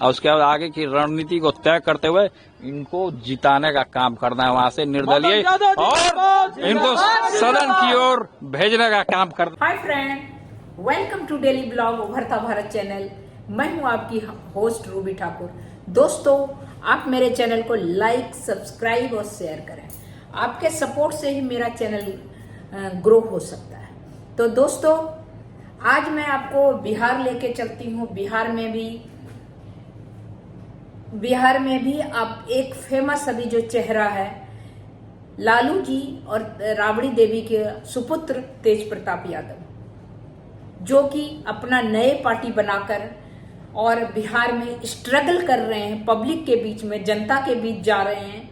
और उसके बाद आगे की रणनीति को तय करते हुए इनको जिताने का काम करना है, वहां से निर्दलीय और इनको सदन की ओर भेजने का काम करना। Hi friend, welcome to daily blog Ubharta Bharat channel. मैं हूं आपकी होस्ट रूबी ठाकुर। दोस्तों, आप मेरे चैनल को लाइक, सब्सक्राइब और शेयर करें। आपके सपोर्ट से ही मेरा चैनल ग्रो हो सकता है। तो दोस्तों, आज मैं आपको बिहार लेके चलती हूँ। बिहार में भी आप एक फेमस अभी जो चेहरा है, लालू जी और राबड़ी देवी के सुपुत्र तेज प्रताप यादव, जो कि अपना नए पार्टी बनाकर और बिहार में स्ट्रगल कर रहे हैं, पब्लिक के बीच में, जनता के बीच जा रहे हैं।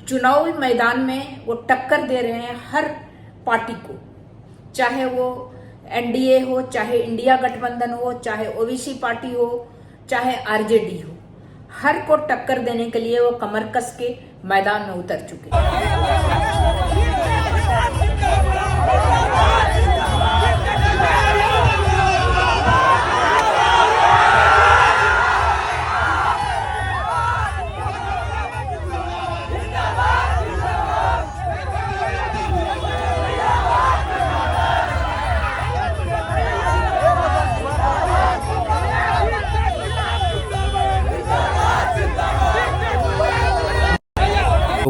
चुनावी मैदान में वो टक्कर दे रहे हैं हर पार्टी को, चाहे वो एनडीए हो, चाहे इंडिया गठबंधन हो, चाहे ओबीसी पार्टी हो, चाहे आरजेडी हो। हर को टक्कर देने के लिए वो कमर कस के मैदान में उतर चुके हैं।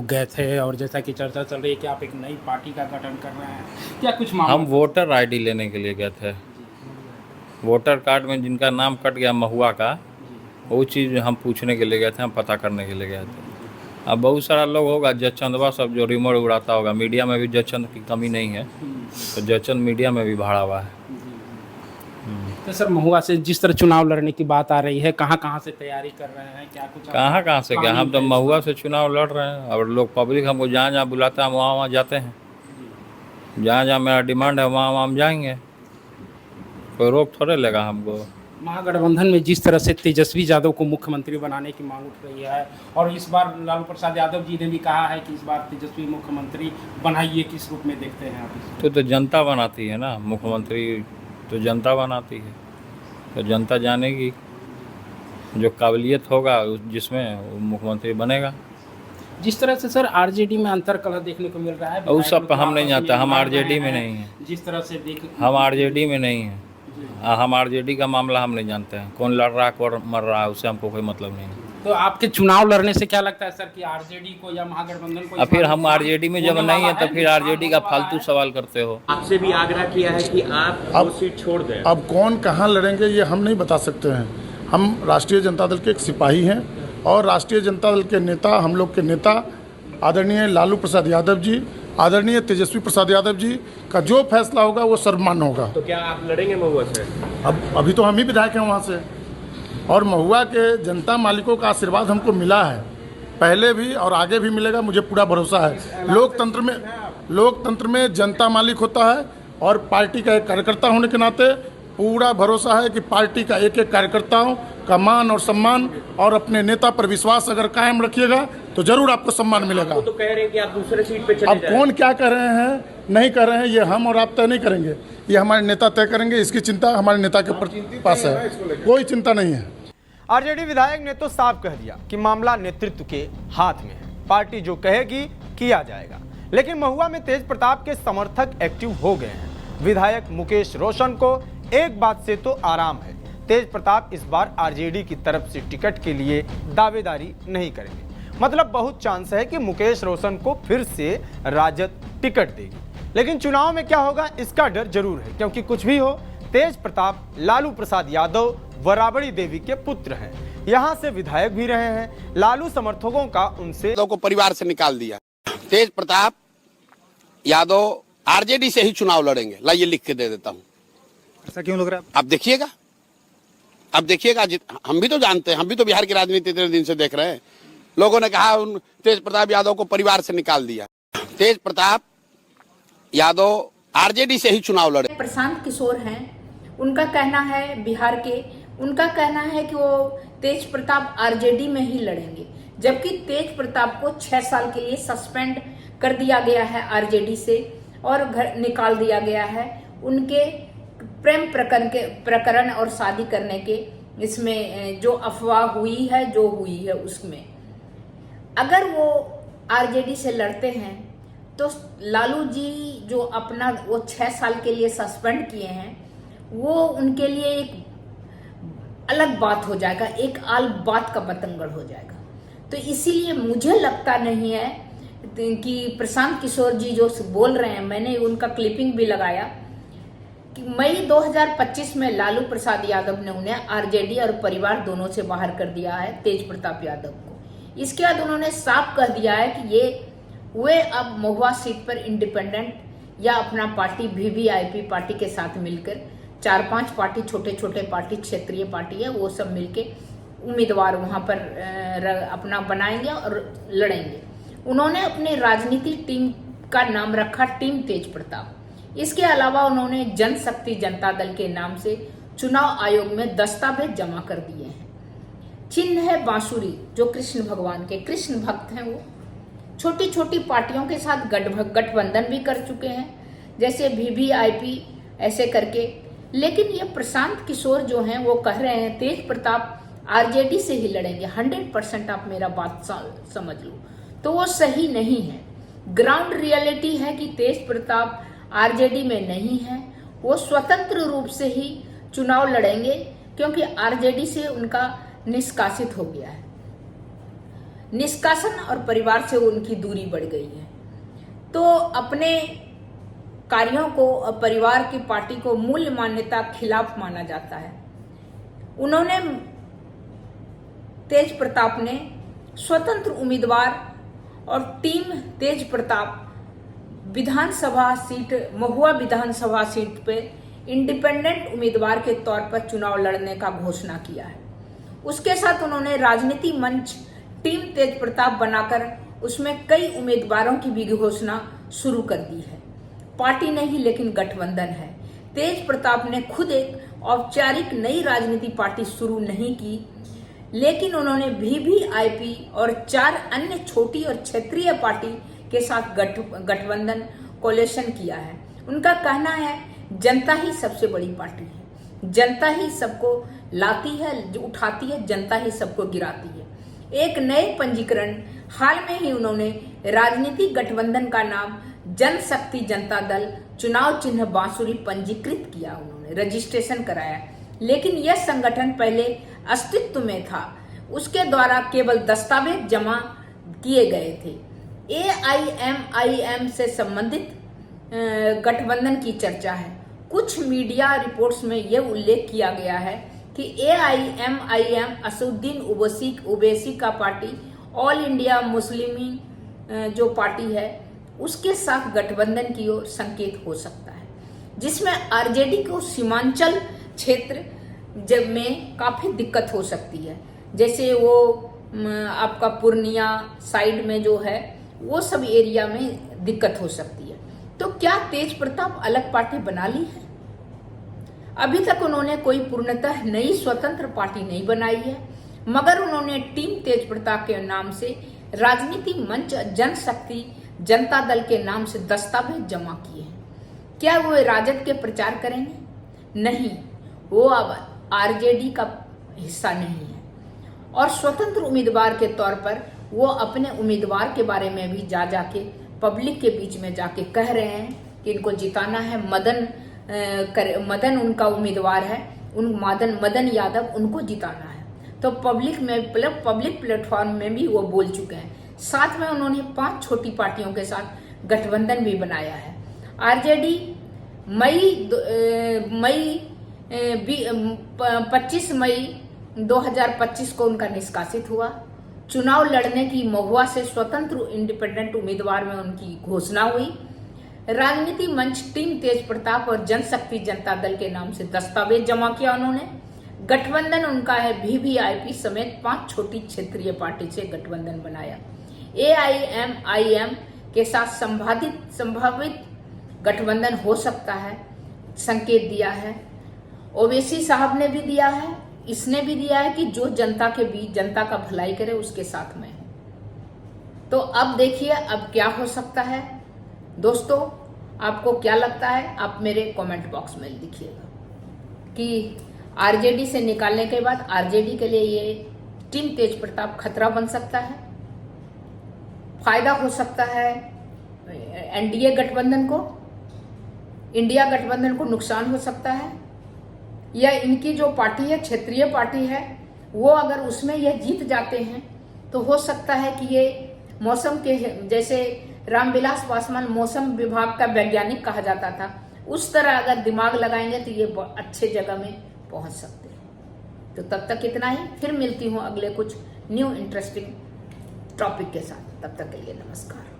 गए थे और जैसा कि चर्चा चल रही है कि आप एक नई पार्टी का गठन कर रहे हैं, क्या कुछ मामला? हम वोटर आईडी लेने के लिए गए थे। वोटर कार्ड में जिनका नाम कट गया महुआ का, वो चीज़ हम पूछने के लिए गए थे, हम पता करने के लिए गए थे। अब बहुत सारा लोग होगा जयचंदवा सब जो रिमोट उड़ाता होगा, मीडिया में भी जयचंद की कमी नहीं है, तो जयचंद मीडिया में भी भाड़ा हुआ है। तो सर, महुआ से जिस तरह चुनाव लड़ने की बात आ रही है, कहाँ से तैयारी कर रहे हैं, क्या कुछ? कहाँ से क्या, हम तो महुआ से चुनाव लड़ रहे हैं और लोग पब्लिक हमको जहाँ बुलाता है हम वहाँ जाते हैं। जहाँ मेरा डिमांड है वहाँ हम जाएंगे, कोई रोक थोड़े लेगा हमको। महागठबंधन में जिस तरह से तेजस्वी यादव को मुख्यमंत्री बनाने की मांग उठ रही है, और इस बार लालू प्रसाद यादव जी ने भी कहा है कि इस बार तेजस्वी मुख्यमंत्री बनाइए, किस रूप में देखते हैं आप? तो जनता बनाती है ना, मुख्यमंत्री तो जनता बनाती है, तो जनता जानेगी जो काबिलियत होगा जिसमें वो मुख्यमंत्री बनेगा। जिस तरह से सर आरजेडी में अंतर कलह देखने को मिल रहा है, उस सब हम नहीं जानते, हम आरजेडी में नहीं हैं। जिस तरह से हम आरजेडी में नहीं हैं, हम आरजेडी का मामला हम नहीं जानते हैं। कौन लड़ रहा है, कौन मर रहा है, उससे हमको कोई मतलब नहीं है। तो आपके चुनाव लड़ने से क्या लगता है सर कि आरजेडी को या महागठबंधन को? फिर हम आरजेडी में जब नहीं है तो फिर आरजेडी का फालतू सवाल करते हो। आपसे भी आग्रह किया है कि आप वो सीट छोड़ दें। अब कौन कहाँ लड़ेंगे ये हम नहीं बता सकते हैं। हम राष्ट्रीय जनता दल के एक सिपाही हैं और राष्ट्रीय जनता दल के नेता, हम लोग के नेता आदरणीय लालू प्रसाद यादव जी, आदरणीय तेजस्वी प्रसाद यादव जी का जो फैसला होगा वो सर्वमान्य होगा। तो क्या आप लड़ेंगे महुआ से? अब अभी तो हम ही विधायक हैं वहाँ से, और महुआ के जनता मालिकों का आशीर्वाद हमको मिला है, पहले भी और आगे भी मिलेगा, मुझे पूरा भरोसा है। लोकतंत्र में जनता मालिक होता है और पार्टी का एक कार्यकर्ता होने के नाते पूरा भरोसा है कि पार्टी का एक एक कार्यकर्ताओं का मान और सम्मान और अपने नेता पर विश्वास अगर कायम रखिएगा तो जरूर आपको सम्मान मिलेगा। वो तो कह रहे हैं कि आप दूसरे सीट पे चले अब कौन क्या कह रहे हैं, नहीं कर रहे हैं, ये हम और आप तय नहीं करेंगे, ये हमारे नेता तय करेंगे। इसकी चिंता हमारे नेता के पास है, कोई चिंता नहीं है। आरजेडी विधायक ने तो साफ कह दिया कि मामला नेतृत्व के हाथ में है, पार्टी जो कहेगी किया जाएगा। लेकिन महुआ में तेज प्रताप के समर्थक एक्टिव हो गए हैं। विधायक मुकेश रोशन को एक बात से तो आराम है, तेज प्रताप इस बार आरजेडी की तरफ से टिकट के लिए दावेदारी नहीं करेंगे। मतलब बहुत चांस है कि मुकेश रोशन को फिर से राजद टिकट देगी। लेकिन चुनाव में क्या होगा इसका डर जरूर है, क्योंकि कुछ भी हो, तेज प्रताप लालू प्रसाद यादव व राबड़ी देवी के पुत्र हैं, यहाँ से विधायक भी रहे हैं। लालू समर्थकों का उनसे को परिवार से निकाल दिया। तेज प्रताप यादव आरजेडी से ही चुनाव लड़ेंगे। लाइए लिख के दे देता हूँ। ऐसा क्यों लग रहा है? अब देखिएगा, हम भी तो जानते हैं, हम भी तो बिहार की राजनीति इतने दिन से देख रहे हैं। लोगों ने कहा तेज प्रताप यादव को परिवार से निकाल दिया। तेज प्रताप यादव आरजेडी से ही चुनाव लड़े। प्रशांत किशोर हैं, उनका कहना है, बिहार के, उनका कहना है कि वो तेज प्रताप आरजेडी में ही लड़ेंगे, जबकि तेज प्रताप को 6 साल के लिए सस्पेंड कर दिया गया है आरजेडी से और घर निकाल दिया गया है उनके प्रेम प्रकरण और शादी करने के इसमें जो अफवाह हुई है जो हुई है उसमें, अगर वो आरजेडी से लड़ते हैं तो लालू जी जो अपना वो 6 साल के लिए सस्पेंड किए हैं वो उनके लिए एक अलग बात हो जाएगा, एक आल बात का बतंगड़ हो जाएगा। तो इसीलिए मुझे लगता नहीं है कि प्रशांत किशोर जी जो बोल रहे हैं, मैंने उनका क्लिपिंग भी लगाया कि मई 2025 में लालू प्रसाद यादव ने उन्हें आरजेडी और परिवार दोनों से बाहर कर दिया है, तेज प्रताप यादव को। इसके बाद उन्होंने साफ कह दिया है कि वे अब महुआ सीट पर इंडिपेंडेंट या अपना पार्टी वीवीआईपी पार्टी के साथ मिलकर 4-5 पार्टी, छोटे छोटे पार्टी, क्षेत्रीय पार्टी है, वो सब मिलके उम्मीदवार वहां पर अपना बनाएंगे और लड़ेंगे। उन्होंने अपनी राजनीति टीम का नाम रखा टीम तेज प्रताप। इसके अलावा उन्होंने जनशक्ति जनता दल के नाम से चुनाव आयोग में दस्तावेज जमा कर दिए हैं। चिन्ह है बांसुरी, जो कृष्ण भगवान के कृष्ण भक्त हैं। वो छोटी छोटी पार्टियों के साथ गठबंधन भी कर चुके हैं, जैसे वीवीआईपी ऐसे करके। लेकिन ये प्रशांत किशोर जो हैं वो कह रहे हैं तेज प्रताप आरजेडी से ही लड़ेंगे। 100% आप मेरा बात समझ लो, तो वो सही नहीं है। ग्राउंड रियलिटी है कि तेज प्रताप आरजेडी में नहीं है, वो स्वतंत्र रूप से ही चुनाव लड़ेंगे, क्योंकि आरजेडी से उनका निष्कासित हो गया है। निष्कासन और परिवार से उनकी दूरी बढ़ गई है। तो अपने कार्यों को और परिवार की पार्टी को मूल्य मान्यता खिलाफ माना जाता है। उन्होंने तेज प्रताप ने स्वतंत्र उम्मीदवार और टीम तेज प्रताप विधानसभा सीट, महुआ विधानसभा सीट पे इंडिपेंडेंट उम्मीदवार के तौर पर चुनाव लड़ने का घोषणा किया है। उसके साथ उन्होंने राजनीति मंच टीम तेज प्रताप बनाकर उसमें कई उम्मीदवारों की भी घोषणा शुरू कर दी है। पार्टी नहीं लेकिन गठबंधन है। तेज प्रताप ने खुद एक औपचारिक नई राजनीति पार्टी शुरू नहीं की, लेकिन उन्होंने वीवीआईपी और 4 अन्य छोटी और क्षेत्रीय पार्टी के साथ गठबंधन कोलेशन किया है। उनका कहना है जनता ही सबसे बड़ी पार्टी है, जनता ही सबको लाती है, जो उठाती है, जनता ही सबको गिराती है। एक नए पंजीकरण हाल में ही उन्होंने राजनीतिक गठबंधन का नाम जनशक्ति जनता दल, चुनाव चिन्ह बांसुरी पंजीकृत किया, उन्होंने रजिस्ट्रेशन कराया। लेकिन यह संगठन पहले अस्तित्व में था, उसके द्वारा केवल दस्तावेज जमा किए गए थे। AIMIM से संबंधित गठबंधन की चर्चा है। कुछ मीडिया रिपोर्ट्स में यह उल्लेख किया गया है कि AIMIM असदुद्दीन ओवैसी का पार्टी, ऑल इंडिया मुस्लिम जो पार्टी है उसके साथ गठबंधन की ओर संकेत हो सकता है, जिसमें आरजेडी को सीमांचल क्षेत्र जब में काफी दिक्कत हो सकती है। जैसे वो आपका पूर्णिया साइड में जो है वो सब एरिया में दिक्कत हो सकती है। तो क्या तेज प्रताप अलग पार्टी बना ली है? अभी तक उन्होंने कोई पूर्णतः नई स्वतंत्र पार्टी नहीं बनाई है, मगर उन्होंने टीम तेज प्रताप के नाम से राजनीति मंच जनशक्ति जनता दल के नाम से दस्तावेज जमा किए हैं। क्या वो राजद के प्रचार करेंगे? नहीं, वो अब आरजेडी का हिस्सा नहीं है। और स्वतंत्र उम्मीदवार के तौर पर वो अपने उम्मीदवार के बारे में भी जाके पब्लिक के बीच में जाके कह रहे हैं कि इनको जिताना है। मदन उनका उम्मीदवार है, मदन यादव, उनको जिताना है। तो पब्लिक प्लेटफॉर्म में भी वो बोल चुके हैं। साथ में उन्होंने 5 छोटी पार्टियों के साथ गठबंधन भी बनाया है। आरजेडी 25 मई 2025 को उनका निष्कासित हुआ। चुनाव लड़ने की महुआ से स्वतंत्र इंडिपेंडेंट उम्मीदवार में उनकी घोषणा हुई। राजनीति मंच टीम तेज प्रताप और जनशक्ति जनता दल के नाम से दस्तावेज जमा किया उन्होंने। गठबंधन उनका है वीवीआईपी समेत 5 छोटी क्षेत्रीय पार्टी से गठबंधन बनाया। AIMIM के साथ संभावित गठबंधन हो सकता है, संकेत दिया है। ओवैसी साहब ने भी दिया है, इसने भी दिया है कि जो जनता के बीच जनता का भलाई करे उसके साथ में है। तो अब देखिए अब क्या हो सकता है। दोस्तों, आपको क्या लगता है? आप मेरे कमेंट बॉक्स में लिखिएगा कि आरजेडी से निकालने के बाद आरजेडी के लिए ये टीम तेज प्रताप खतरा बन सकता है, फायदा हो सकता है एनडीए गठबंधन को, इंडिया गठबंधन को नुकसान हो सकता है, या इनकी जो पार्टी है क्षेत्रीय पार्टी है वो अगर उसमें यह जीत जाते हैं तो हो सकता है कि ये मौसम के, जैसे रामविलास पासवान मौसम विभाग का वैज्ञानिक कहा जाता था, उस तरह अगर दिमाग लगाएंगे तो ये अच्छे जगह में पहुंच सकते हैं। तो तब तक इतना ही, फिर मिलती हूँ अगले कुछ न्यू इंटरेस्टिंग टॉपिक के साथ। तब तक के लिए नमस्कार।